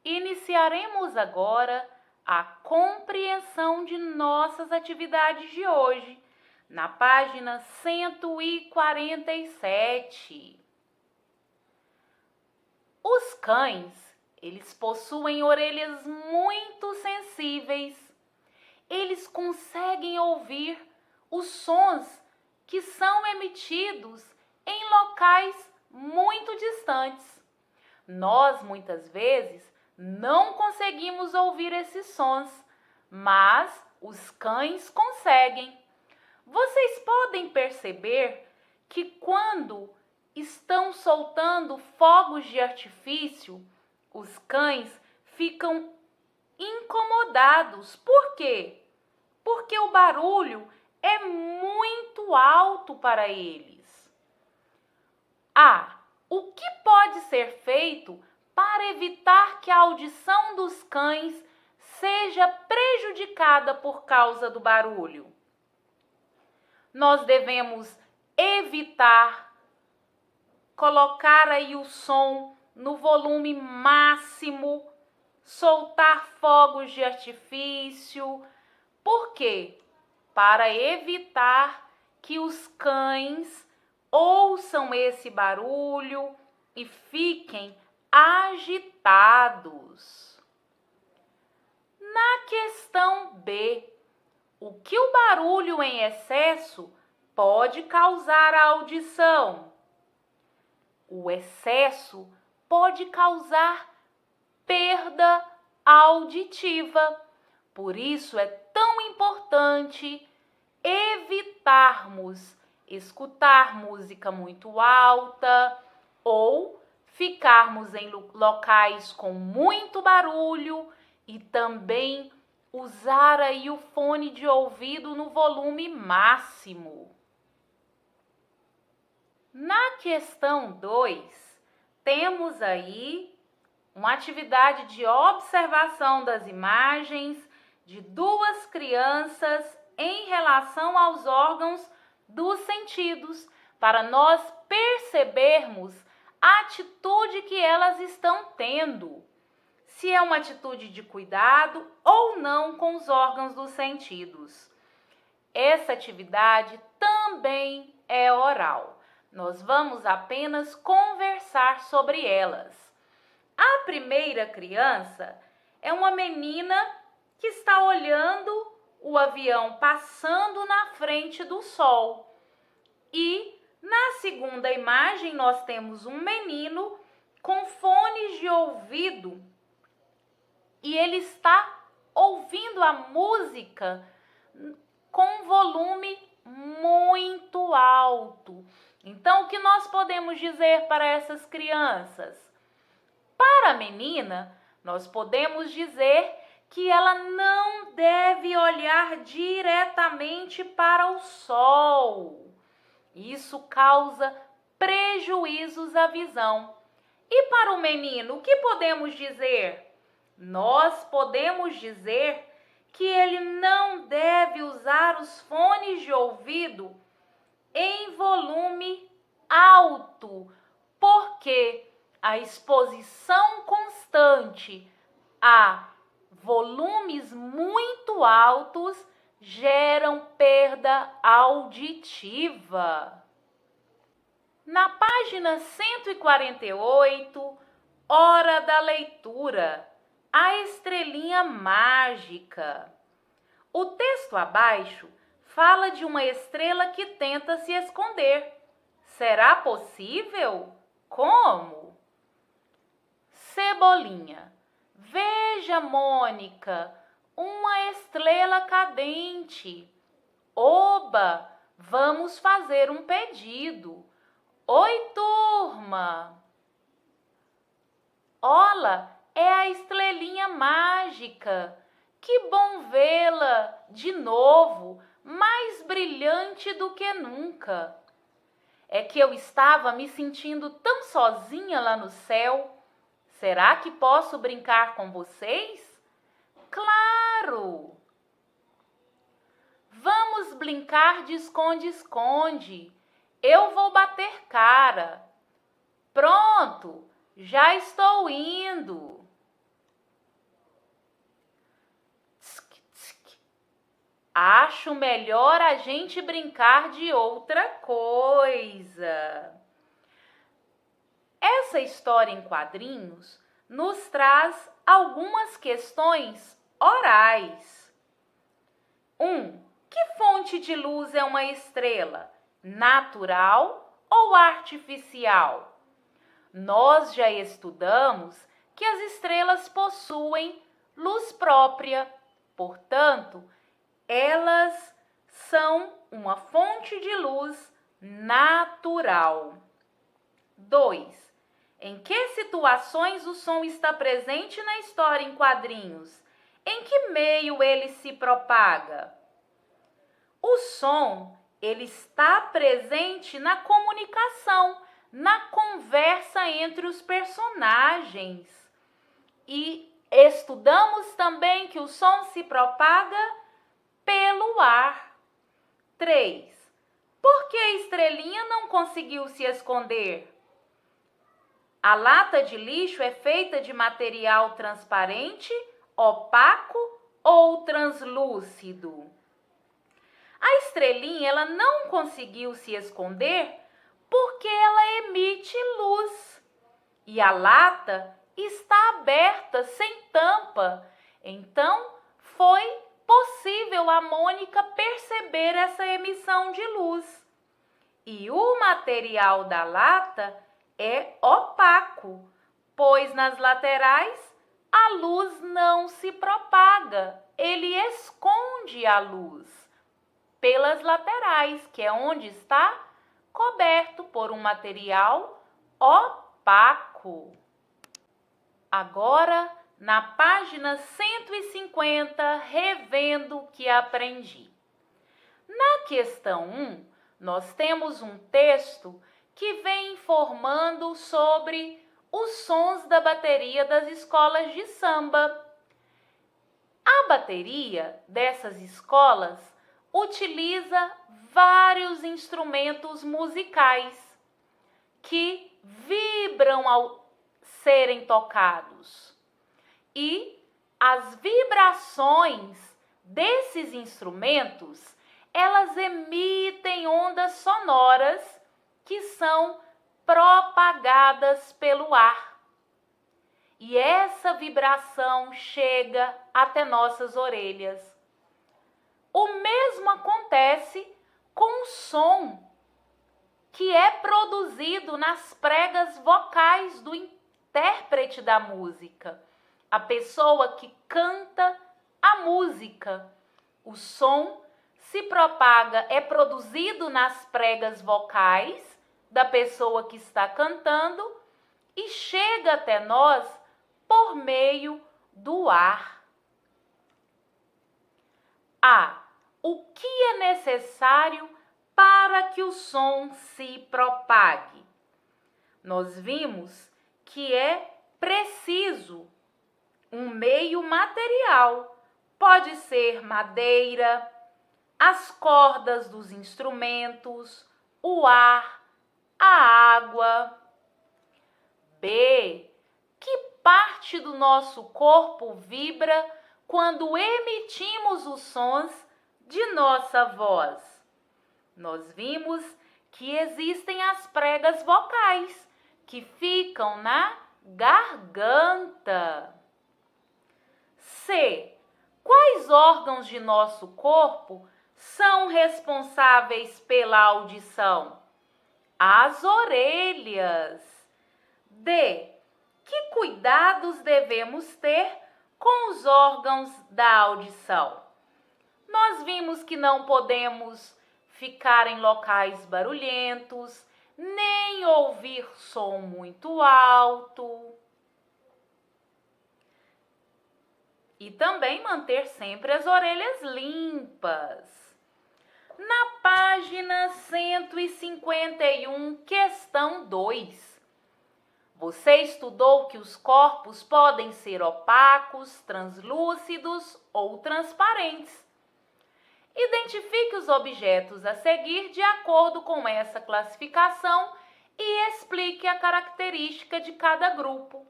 Iniciaremos agora a compreensão de nossas atividades de hoje, na página 147. Os cães, eles possuem orelhas muito sensíveis. Eles conseguem ouvir os sons que são emitidos em locais muito distantes. Nós, muitas vezes, não conseguimos ouvir esses sons, mas os cães conseguem. Vocês podem perceber que quando estão soltando fogos de artifício, os cães ficam incomodados. Por quê? Porque o barulho é muito alto para eles. O que pode ser feito para evitar que a audição dos cães seja prejudicada por causa do barulho? Nós devemos evitar colocar aí o som no volume máximo, soltar fogos de artifício. Por quê? Para evitar que os cães ouçam esse barulho e fiquem agitados. Na questão B, o que o barulho em excesso pode causar à audição? O excesso pode causar perda auditiva. Por isso é tão importante evitarmos escutar música muito alta ou ficarmos em locais com muito barulho e também usar aí o fone de ouvido no volume máximo. Na questão 2, temos aí uma atividade de observação das imagens de duas crianças em relação aos órgãos dos sentidos, para nós percebermos a atitude que elas estão tendo, se é uma atitude de cuidado ou não com os órgãos dos sentidos. Essa atividade também é oral. Nós vamos apenas conversar sobre elas. A primeira criança é uma menina que está olhando o avião passando na frente do sol. E na segunda imagem nós temos um menino com fones de ouvido e ele está ouvindo a música com volume muito alto. Então, o que nós podemos dizer para essas crianças? Para a menina, nós podemos dizer que ela não deve olhar diretamente para o sol. Isso causa prejuízos à visão. E para o menino, o que podemos dizer? Nós podemos dizer que ele não deve usar os fones de ouvido em volume alto, porque a exposição constante a volumes muito altos geram perda auditiva. Na página 148, hora da leitura, a estrelinha mágica. O texto abaixo fala de uma estrela que tenta se esconder. Será possível? Como? Cebolinha. Veja, Mônica, uma estrela cadente. Oba, vamos fazer um pedido. Oi, turma! Olha, é a estrelinha mágica. Que bom vê-la de novo, mais brilhante do que nunca. É que eu estava me sentindo tão sozinha lá no céu. Será que posso brincar com vocês? Claro! Vamos brincar de esconde-esconde. Eu vou bater cara. Pronto, já estou indo. Acho melhor a gente brincar de outra coisa. Essa história em quadrinhos nos traz algumas questões orais. 1. Que fonte de luz é uma estrela? Natural ou artificial? Nós já estudamos que as estrelas possuem luz própria, portanto, elas são uma fonte de luz natural. 2. Em que situações o som está presente na história em quadrinhos? Em que meio ele se propaga? O som, ele está presente na comunicação, na conversa entre os personagens. E estudamos também que o som se propaga pelo ar. 3. Por que a estrelinha não conseguiu se esconder? A lata de lixo é feita de material transparente, opaco ou translúcido? A estrelinha ela não conseguiu se esconder porque ela emite luz. E a lata está aberta, sem tampa. Então, foi possível a Mônica perceber essa emissão de luz. E o material da lata é opaco, pois nas laterais a luz não se propaga, ele esconde a luz pelas laterais, que é onde está coberto por um material opaco. Agora, na página 150, revendo o que aprendi. Na questão 1, nós temos um texto que vem informando sobre os sons da bateria das escolas de samba. A bateria dessas escolas utiliza vários instrumentos musicais que vibram ao serem tocados. E as vibrações desses instrumentos, elas emitem ondas sonoras que são propagadas pelo ar. E essa vibração chega até nossas orelhas. O mesmo acontece com o som que é produzido nas pregas vocais do intérprete da música, a pessoa que canta a música. O som se propaga, é produzido nas pregas vocais da pessoa que está cantando e chega até nós por meio do ar. O que é necessário para que o som se propague? Nós vimos que é preciso um meio material. Pode ser madeira, as cordas dos instrumentos, o ar, a água. B. Que parte do nosso corpo vibra quando emitimos os sons de nossa voz? Nós vimos que existem as pregas vocais, que ficam na garganta. C. Quais órgãos de nosso corpo são responsáveis pela audição? As orelhas. D. Que cuidados devemos ter com os órgãos da audição? Nós vimos que não podemos ficar em locais barulhentos, nem ouvir som muito alto. E também manter sempre as orelhas limpas. Na página 151, questão 2. Você estudou que os corpos podem ser opacos, translúcidos ou transparentes. Identifique os objetos a seguir de acordo com essa classificação e explique a característica de cada grupo.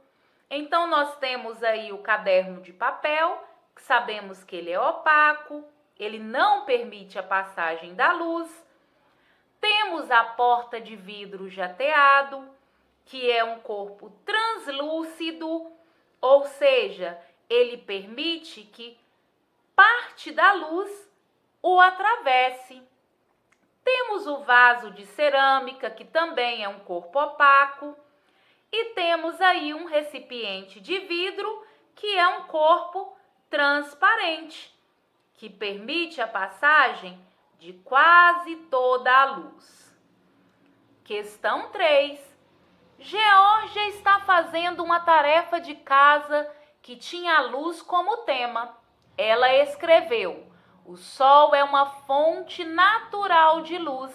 Então, nós temos aí o caderno de papel, que sabemos que ele é opaco, ele não permite a passagem da luz. Temos a porta de vidro jateado, que é um corpo translúcido, ou seja, ele permite que parte da luz o atravesse. Temos o vaso de cerâmica, que também é um corpo opaco, e temos aí um recipiente de vidro, que é um corpo transparente, que permite a passagem de quase toda a luz. Questão 3. Geórgia está fazendo uma tarefa de casa que tinha a luz como tema. Ela escreveu: o sol é uma fonte natural de luz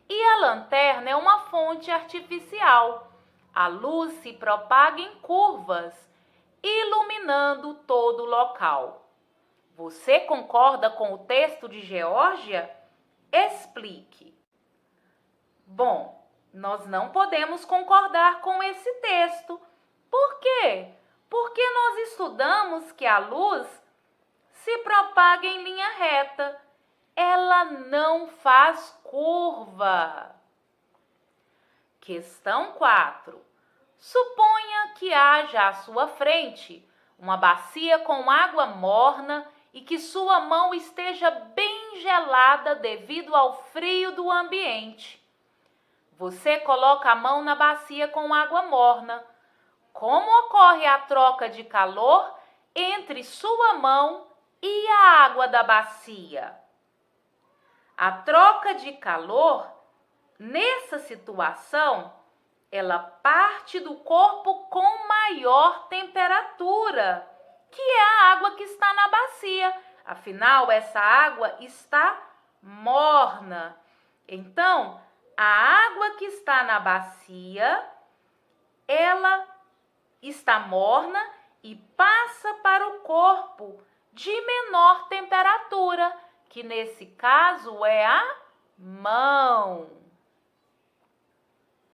e a lanterna é uma fonte artificial. A luz se propaga em curvas, iluminando todo o local. Você concorda com o texto de Geórgia? Explique. Bom, nós não podemos concordar com esse texto. Por quê? Porque nós estudamos que a luz se propaga em linha reta. Ela não faz curva. Questão 4. Suponha que haja à sua frente uma bacia com água morna e que sua mão esteja bem gelada devido ao frio do ambiente. Você coloca a mão na bacia com água morna. Como ocorre a troca de calor entre sua mão e a água da bacia? A troca de calor, nessa situação, ela parte do corpo com maior temperatura, que é a água que está na bacia. Afinal, essa água está morna. Então, a água que está na bacia, ela está morna e passa para o corpo de menor temperatura, que nesse caso é a mão.